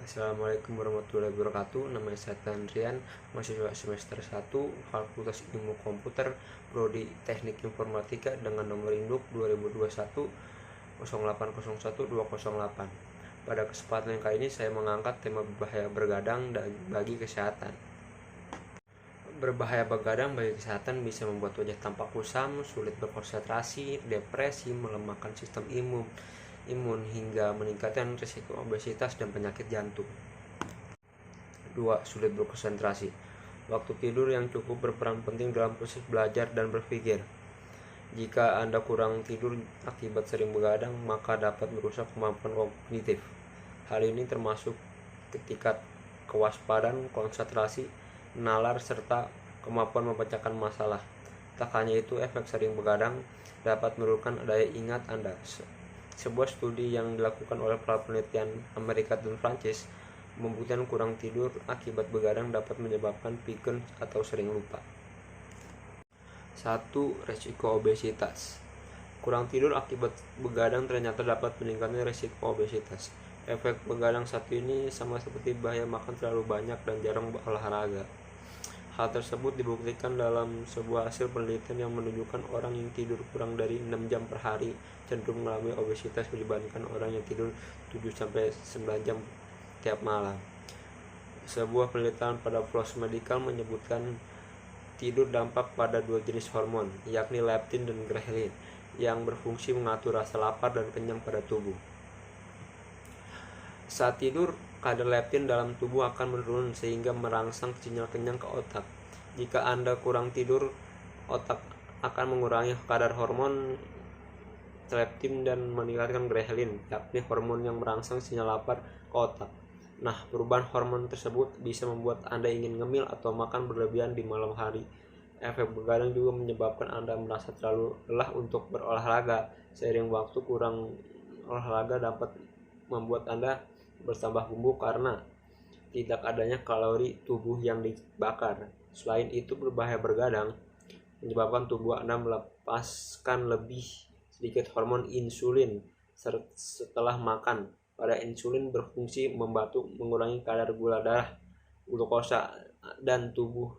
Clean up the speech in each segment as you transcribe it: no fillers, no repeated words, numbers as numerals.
Assalamualaikum warahmatullahi wabarakatuh. Nama saya Tandrian, mahasiswa semester 1 Fakultas Ilmu Komputer, Prodi Teknik Informatika dengan nomor induk 2021 0801208. Pada kesempatan kali ini saya mengangkat tema berbahaya bergadang bagi kesehatan. Berbahaya begadang bagi kesehatan bisa membuat wajah tampak kusam, sulit berkonsentrasi, depresi, melemahkan sistem imun hingga meningkatkan risiko obesitas dan penyakit jantung. 2. Sulit berkonsentrasi. Waktu tidur yang cukup berperan penting dalam proses belajar dan berpikir. Jika Anda kurang tidur akibat sering begadang, maka dapat merusak kemampuan kognitif. Hal ini termasuk tingkat kewaspadaan, konsentrasi, nalar, serta kemampuan memecahkan masalah. Tak hanya itu, efek sering begadang dapat menurunkan daya ingat Anda. Sebuah studi yang dilakukan oleh para penelitian Amerika dan Prancis membuktikan kurang tidur akibat begadang dapat menyebabkan pikun atau sering lupa. 1. Resiko obesitas. Kurang tidur akibat begadang ternyata dapat meningkatkan resiko obesitas. Efek begadang satu ini sama seperti bahaya makan terlalu banyak dan jarang berolahraga. Hal tersebut dibuktikan dalam sebuah hasil penelitian yang menunjukkan orang yang tidur kurang dari 6 jam per hari cenderung mengalami obesitas dibandingkan orang yang tidur 7-9 jam tiap malam. Sebuah penelitian pada PLOS Medical menyebutkan tidur dampak pada dua jenis hormon, yakni leptin dan ghrelin, yang berfungsi mengatur rasa lapar dan kenyang pada tubuh. Saat tidur, kadar leptin dalam tubuh akan menurun sehingga merangsang sinyal kenyang ke otak. Jika Anda kurang tidur, otak akan mengurangi kadar hormon leptin dan meningkatkan ghrelin, yakni hormon yang merangsang sinyal lapar ke otak. Nah, perubahan hormon tersebut bisa membuat Anda ingin ngemil atau makan berlebihan di malam hari. Efek begadang juga menyebabkan Anda merasa terlalu lelah untuk berolahraga. Seiring waktu, kurang olahraga dapat membuat Anda bertambah gemuk karena tidak adanya kalori tubuh yang dibakar. Selain itu, berbahaya begadang menyebabkan tubuh Anda melepaskan lebih sedikit hormon insulin setelah makan. Pada insulin berfungsi membantu mengurangi kadar gula darah, glukosa, dan tubuh.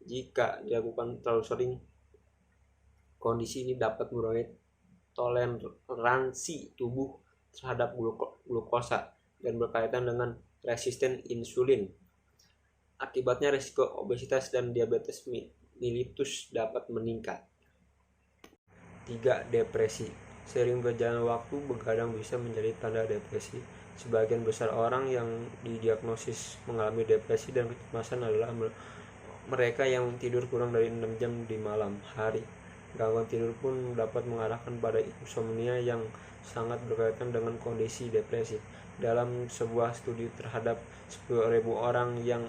Jika dilakukan terlalu sering, kondisi ini dapat mengurangi toleransi tubuh terhadap glukosa dan berkaitan dengan resisten insulin. Akibatnya risiko obesitas dan diabetes mellitus dapat meningkat. 3. Depresi. Sering berjalan waktu, begadang bisa menjadi tanda depresi. Sebagian besar orang yang didiagnosis mengalami depresi dan kecemasan adalah mereka yang tidur kurang dari 6 jam di malam hari. Gangguan tidur pun dapat mengarahkan pada insomnia yang sangat berkaitan dengan kondisi depresi. Dalam sebuah studi terhadap 10.000 orang yang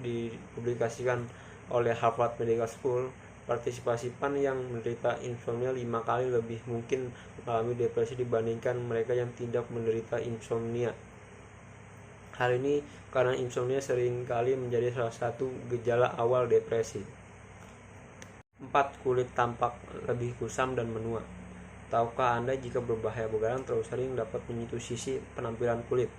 dipublikasikan oleh Harvard Medical School, partisipan yang menderita insomnia 5 kali lebih mungkin mengalami depresi dibandingkan mereka yang tidak menderita insomnia. Hal ini karena insomnia sering kali menjadi salah satu gejala awal depresi. 4. Kulit tampak lebih kusam dan menua. Tahukah Anda jika berbahaya begadang terlalu sering dapat menyentuh sisi penampilan kulit?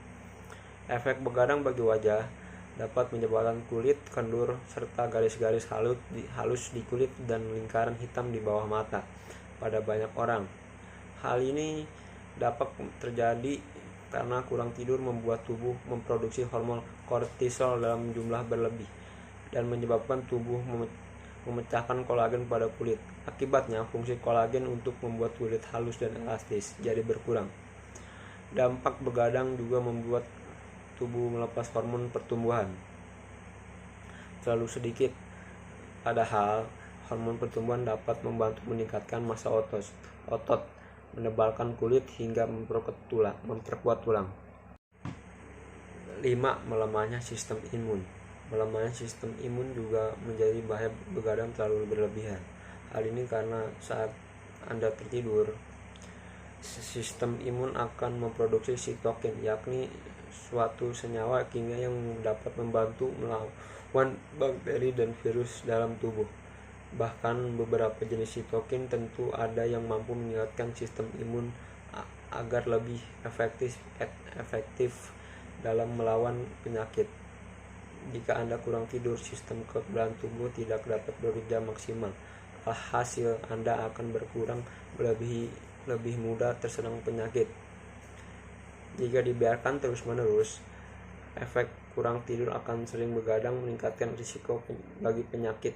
Efek begadang bagi wajah dapat menyebabkan kulit kendur serta garis-garis halus di kulit dan lingkaran hitam di bawah mata pada banyak orang. Hal ini dapat terjadi karena kurang tidur membuat tubuh memproduksi hormon kortisol dalam jumlah berlebih dan menyebabkan tubuh memecahkan kolagen pada kulit. Akibatnya, fungsi kolagen untuk membuat kulit halus dan elastis jadi berkurang. Dampak begadang juga membuat tubuh melepas hormon pertumbuhan terlalu sedikit. Padahal hormon pertumbuhan dapat membantu meningkatkan massa otot, menebalkan kulit hingga memperkuat tulang. 5. Melemahnya sistem imun. Melemahnya sistem imun juga menjadi bahaya begadang terlalu berlebihan. Hal ini karena saat Anda tertidur, sistem imun akan memproduksi sitokin, yakni suatu senyawa kimia yang dapat membantu melawan bakteri dan virus dalam tubuh. Bahkan beberapa jenis sitokin tentu ada yang mampu meningkatkan sistem imun agar lebih efektif dalam melawan penyakit. Jika Anda kurang tidur, sistem kekebalan tubuh tidak dapat bekerja maksimal. Hasil Anda akan berkurang, lebih mudah terserang penyakit. Jika dibiarkan terus-menerus, efek kurang tidur akan sering begadang meningkatkan risiko bagi penyakit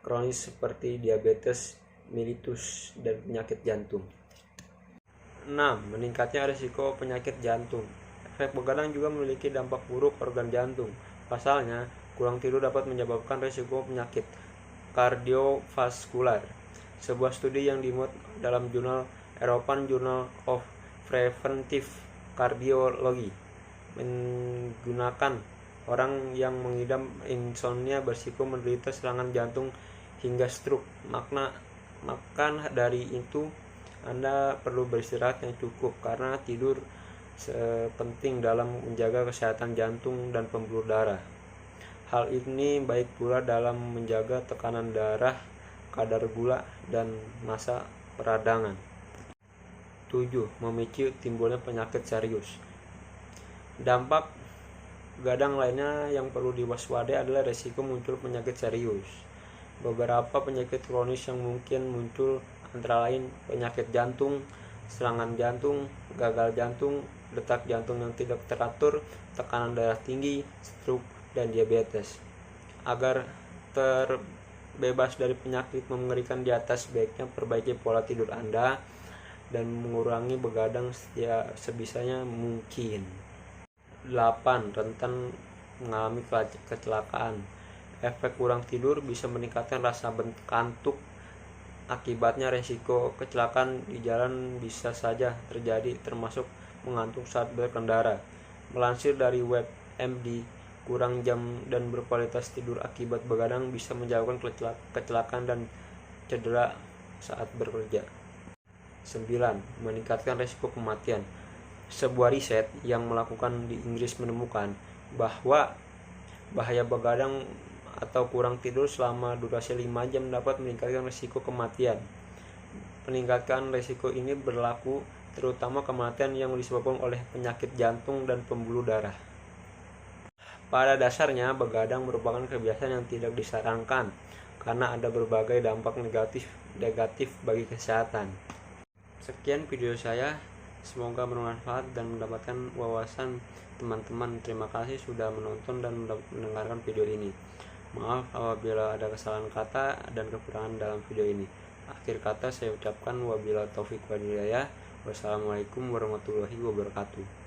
kronis seperti diabetes mellitus dan penyakit jantung. 6. Meningkatnya risiko penyakit jantung. Efek begadang juga memiliki dampak buruk organ jantung. Pasalnya, kurang tidur dapat menyebabkan risiko penyakit kardiovaskular. Sebuah studi yang dimuat dalam jurnal European Journal of Preventive Cardiology menggunakan orang yang mengidap insomnia berisiko menderita serangan jantung hingga stroke. Maka dari itu Anda perlu beristirahat yang cukup karena tidur penting dalam menjaga kesehatan jantung dan pembuluh darah. Hal ini baik pula dalam menjaga tekanan darah, kadar gula, dan masa peradangan. 7. Memicu timbulnya penyakit serius. Dampak begadang lainnya yang perlu diwaspadai adalah risiko muncul penyakit serius. Beberapa penyakit kronis yang mungkin muncul antara lain penyakit jantung, serangan jantung, gagal jantung, detak jantung yang tidak teratur, tekanan darah tinggi, stroke, dan diabetes. Agar terbebas dari penyakit mengerikan di atas, sebaiknya perbaiki pola tidur Anda dan mengurangi begadang sebisanya mungkin. 8. Rentan mengalami kecelakaan. Efek kurang tidur bisa meningkatkan rasa kantuk. Akibatnya risiko kecelakaan di jalan bisa saja terjadi, termasuk mengantuk saat berkendara. Melansir dari WebMD, kurang jam dan berkualitas tidur akibat begadang bisa menyebabkan kecelakaan dan cedera saat bekerja. 9. Meningkatkan risiko kematian. Sebuah riset yang melakukan di Inggris menemukan bahwa bahaya begadang atau kurang tidur selama durasi 5 jam dapat meningkatkan risiko kematian. Peningkatan risiko ini berlaku terutama kematian yang disebabkan oleh penyakit jantung dan pembuluh darah. Pada dasarnya, begadang merupakan kebiasaan yang tidak disarankan karena ada berbagai dampak negatif bagi kesehatan. Sekian video saya, semoga bermanfaat dan mendapatkan wawasan teman-teman. Terima kasih sudah menonton dan mendengarkan video ini. Maaf apabila ada kesalahan kata dan kekurangan dalam video ini. Akhir kata saya ucapkan wabillahi taufiq wal hidayah. Wassalamualaikum warahmatullahi wabarakatuh.